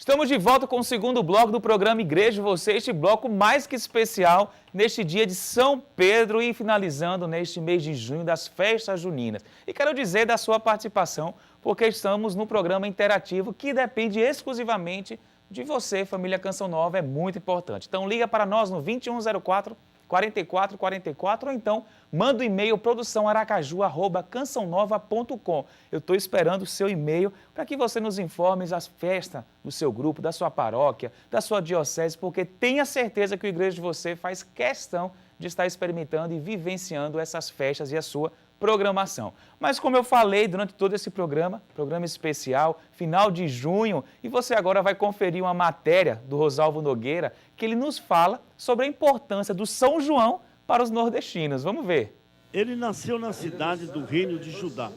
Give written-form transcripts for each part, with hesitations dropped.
Estamos de volta com o segundo bloco do programa Igreja de Você, este bloco mais que especial neste dia de São Pedro e finalizando neste mês de junho das festas juninas. E quero dizer da sua participação, porque estamos no programa interativo que depende exclusivamente de você, família Canção Nova, é muito importante. Então liga para nós no 2104 4444 ou então manda o e-mail produçãoaracaju@cançãonova.com. Eu estou esperando o seu e-mail para que você nos informe as festas do seu grupo, da sua paróquia, da sua diocese, porque tenha certeza que o Igreja de Você faz questão de estar experimentando e vivenciando essas festas e a sua programação. Mas como eu falei durante todo esse programa especial, final de junho, e você agora vai conferir uma matéria do Rosalvo Nogueira, que ele nos fala sobre a importância do São João para os nordestinos. Vamos ver. Ele nasceu na cidade do Reino de Judá.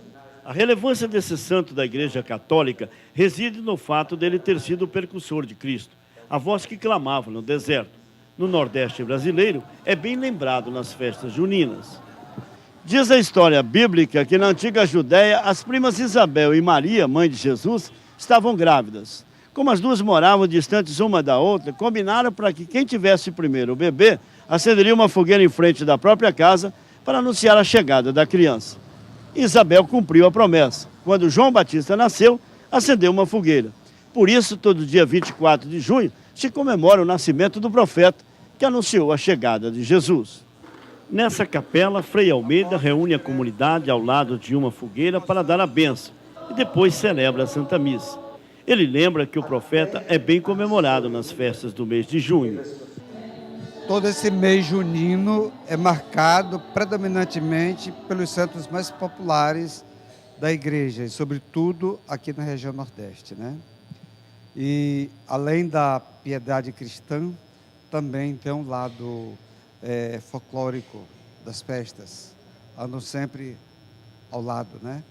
A relevância desse santo da Igreja Católica reside no fato dele ter sido o precursor de Cristo, a voz que clamava no deserto. No Nordeste brasileiro, é bem lembrado nas festas juninas. Diz a história bíblica que na antiga Judéia, as primas Isabel e Maria, mãe de Jesus, estavam grávidas. Como as duas moravam distantes uma da outra, combinaram para que quem tivesse primeiro o bebê acenderia uma fogueira em frente da própria casa para anunciar a chegada da criança. Isabel cumpriu a promessa. Quando João Batista nasceu, acendeu uma fogueira. Por isso, todo dia 24 de junho, se comemora o nascimento do profeta que anunciou a chegada de Jesus. Nessa capela, Frei Almeida reúne a comunidade ao lado de uma fogueira para dar a bênção e depois celebra a Santa Missa. Ele lembra que o profeta é bem comemorado nas festas do mês de junho. Todo esse mês junino é marcado predominantemente pelos santos mais populares da igreja, e sobretudo aqui na região Nordeste, né? E além da piedade cristã, também tem um lado folclórico das festas, andam sempre ao lado, né?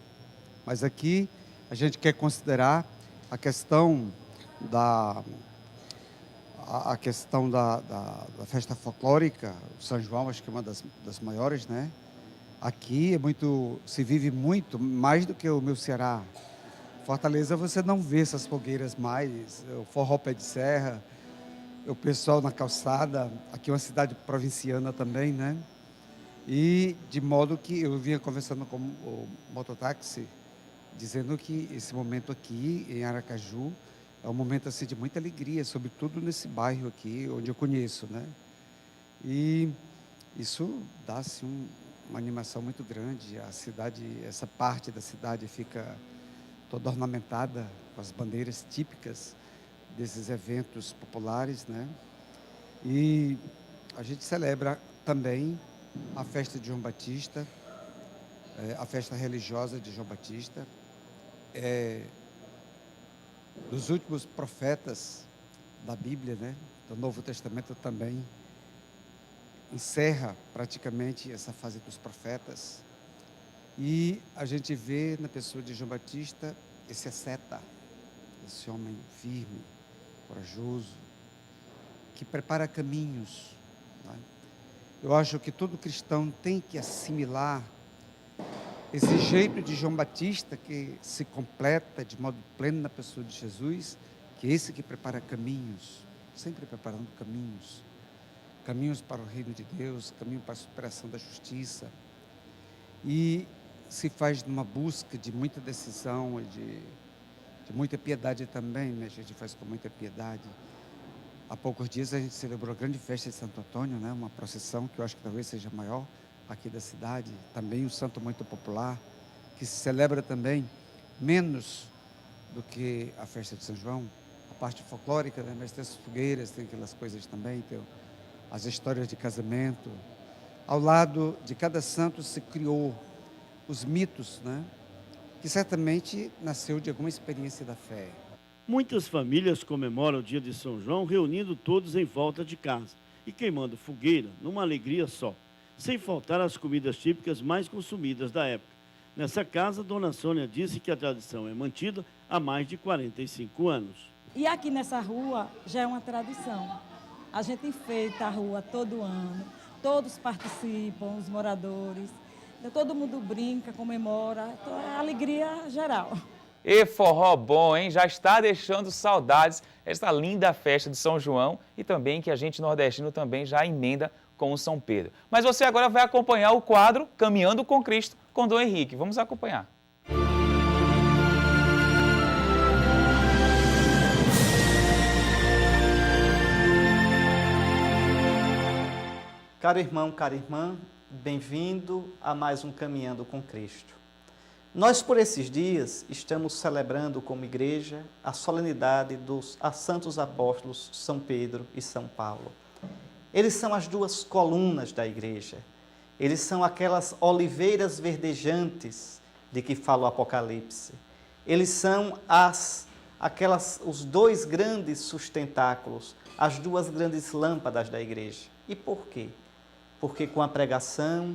Mas aqui a gente quer considerar a questão da festa folclórica. O São João, acho que é uma das maiores, né? Aqui se vive muito, mais do que o meu Ceará. Fortaleza você não vê essas fogueiras mais, o forró pé de serra, o pessoal na calçada, aqui é uma cidade provinciana também, né? E de modo que eu vinha conversando com o mototáxi, dizendo que esse momento aqui em Aracaju é um momento assim, de muita alegria, sobretudo nesse bairro aqui, onde eu conheço, né? E isso dá assim, uma animação muito grande. A cidade, essa parte da cidade fica toda ornamentada com as bandeiras típicas desses eventos populares, né? E a gente celebra também a festa de João Batista, a festa religiosa de João Batista, dos últimos profetas da Bíblia, né? Do Novo Testamento também, encerra praticamente essa fase dos profetas, e a gente vê na pessoa de João Batista esse asceta, esse homem firme, corajoso, que prepara caminhos, né? Eu acho que todo cristão tem que assimilar esse jeito de João Batista, que se completa de modo pleno na pessoa de Jesus, que é esse que prepara caminhos, sempre preparando caminhos para o reino de Deus, caminho para a superação da justiça, e se faz numa busca de muita decisão e de muita piedade também, né? A gente faz com muita piedade. Há poucos dias a gente celebrou a grande festa de Santo Antônio, né? Uma procissão que eu acho que talvez seja maior aqui da cidade. Também um santo muito popular, que se celebra também menos do que a festa de São João. A parte folclórica, né? Mas tem as fogueiras, tem aquelas coisas também, tem as histórias de casamento. Ao lado de cada santo se criou os mitos, né? Que certamente nasceu de alguma experiência da fé. Muitas famílias comemoram o dia de São João reunindo todos em volta de casa e queimando fogueira numa alegria só, sem faltar as comidas típicas mais consumidas da época. Nessa casa, Dona Sônia disse que a tradição é mantida há mais de 45 anos. E aqui nessa rua já é uma tradição. A gente enfeita a rua todo ano, todos participam, os moradores. Todo mundo brinca, comemora, então é alegria geral. E forró bom, hein? Já está deixando saudades esta linda festa de São João e também que a gente nordestino também já emenda com o São Pedro. Mas você agora vai acompanhar o quadro Caminhando com Cristo com Dom Henrique. Vamos acompanhar. Caro irmão, cara irmã, bem-vindo a mais um Caminhando com Cristo. Nós, por esses dias, estamos celebrando como igreja a solenidade dos santos apóstolos São Pedro e São Paulo. Eles são as duas colunas da igreja. Eles são aquelas oliveiras verdejantes de que fala o Apocalipse. Eles são os dois grandes sustentáculos, as duas grandes lâmpadas da igreja. E por quê? Porque com a pregação,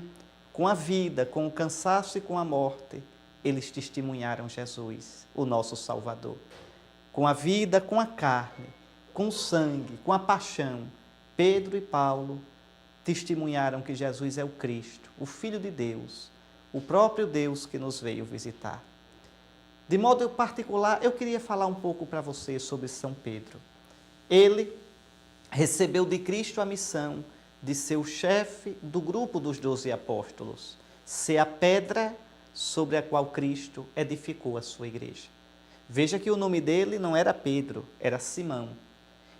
com a vida, com o cansaço e com a morte, eles testemunharam Jesus, o nosso Salvador. Com a vida, com a carne, com o sangue, com a paixão, Pedro e Paulo testemunharam que Jesus é o Cristo, o Filho de Deus, o próprio Deus que nos veio visitar. De modo particular, eu queria falar um pouco para você sobre São Pedro. Ele recebeu de Cristo a missão de ser o chefe do grupo dos 12 apóstolos, ser a pedra sobre a qual Cristo edificou a sua igreja. Veja que o nome dele não era Pedro, era Simão.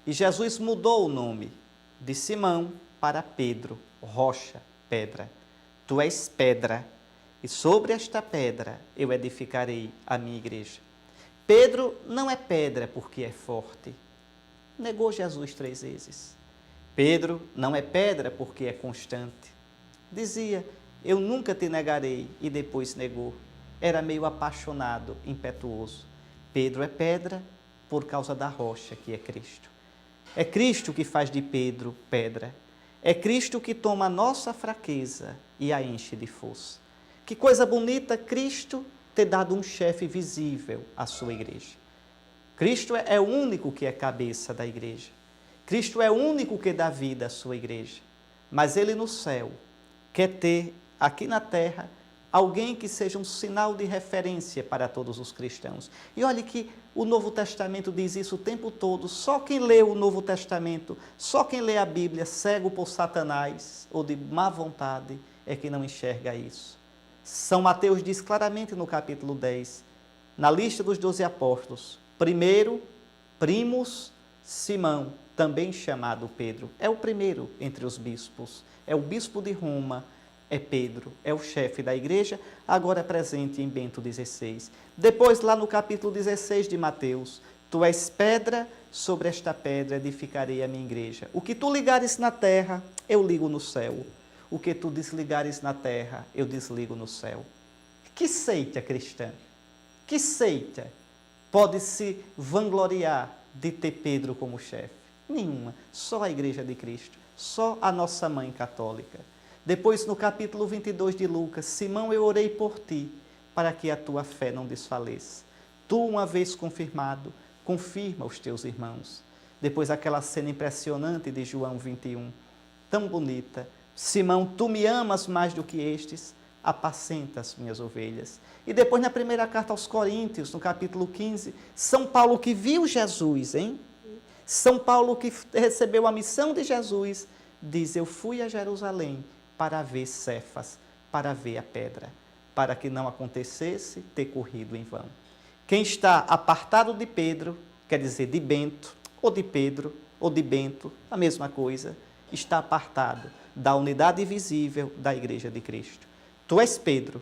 E Jesus mudou o nome de Simão para Pedro, rocha, pedra. Tu és pedra, e sobre esta pedra eu edificarei a minha igreja. Pedro não é pedra porque é forte. Negou Jesus 3 vezes. Pedro não é pedra porque é constante. Dizia, eu nunca te negarei, e depois negou. Era meio apaixonado, impetuoso. Pedro é pedra por causa da rocha que é Cristo. É Cristo que faz de Pedro pedra. É Cristo que toma a nossa fraqueza e a enche de força. Que coisa bonita Cristo ter dado um chefe visível à sua igreja. Cristo é o único que é cabeça da igreja. Cristo é o único que dá vida à sua igreja. Mas Ele no céu quer ter aqui na terra alguém que seja um sinal de referência para todos os cristãos. E olhe que o Novo Testamento diz isso o tempo todo. Só quem lê o Novo Testamento, só quem lê a Bíblia cego por Satanás ou de má vontade é que não enxerga isso. São Mateus diz claramente no capítulo 10, na lista dos 12 apóstolos, primeiro, primus, Simão, também chamado Pedro. É o primeiro entre os bispos, é o bispo de Roma, é Pedro, é o chefe da igreja, agora presente em Bento XVI. Depois, lá no capítulo 16 de Mateus, tu és pedra, sobre esta pedra edificarei a minha igreja. O que tu ligares na terra, eu ligo no céu. O que tu desligares na terra, eu desligo no céu. Que seita cristã, que seita pode se vangloriar de ter Pedro como chefe? Nenhuma, só a igreja de Cristo, só a nossa mãe católica. Depois, no capítulo 22 de Lucas, Simão, eu orei por ti, para que a tua fé não desfaleça. Tu, uma vez confirmado, confirma os teus irmãos. Depois, aquela cena impressionante de João 21, tão bonita. Simão, tu me amas mais do que estes, apacenta as minhas ovelhas. E depois, na primeira carta aos Coríntios, no capítulo 15, São Paulo que viu Jesus, hein? São Paulo que recebeu a missão de Jesus, diz, eu fui a Jerusalém para ver Cefas, para ver a pedra, para que não acontecesse ter corrido em vão. Quem está apartado de Pedro, quer dizer, de Bento, ou de Pedro, ou de Bento, a mesma coisa, está apartado da unidade visível da igreja de Cristo. Tu és Pedro,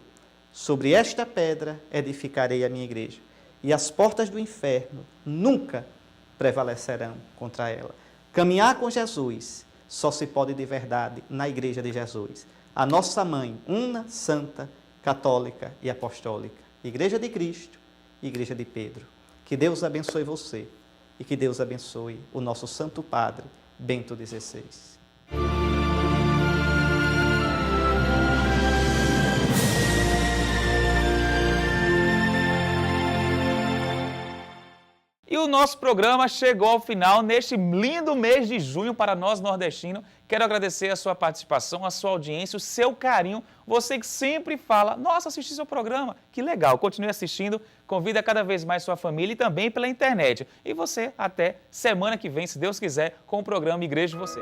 sobre esta pedra edificarei a minha igreja, e as portas do inferno nunca prevalecerão contra ela. Caminhar com Jesus só se pode de verdade na igreja de Jesus. A nossa mãe, una, santa, católica e apostólica. Igreja de Cristo, Igreja de Pedro. Que Deus abençoe você e que Deus abençoe o nosso Santo Padre, Bento XVI. E o nosso programa chegou ao final neste lindo mês de junho para nós nordestinos, Quero agradecer a sua participação, a sua audiência, o seu carinho. Você que sempre fala, nossa, assisti seu programa, que legal, continue assistindo. Convida cada vez mais sua família e também pela internet. E você até semana que vem, se Deus quiser, com o programa Igreja de Você.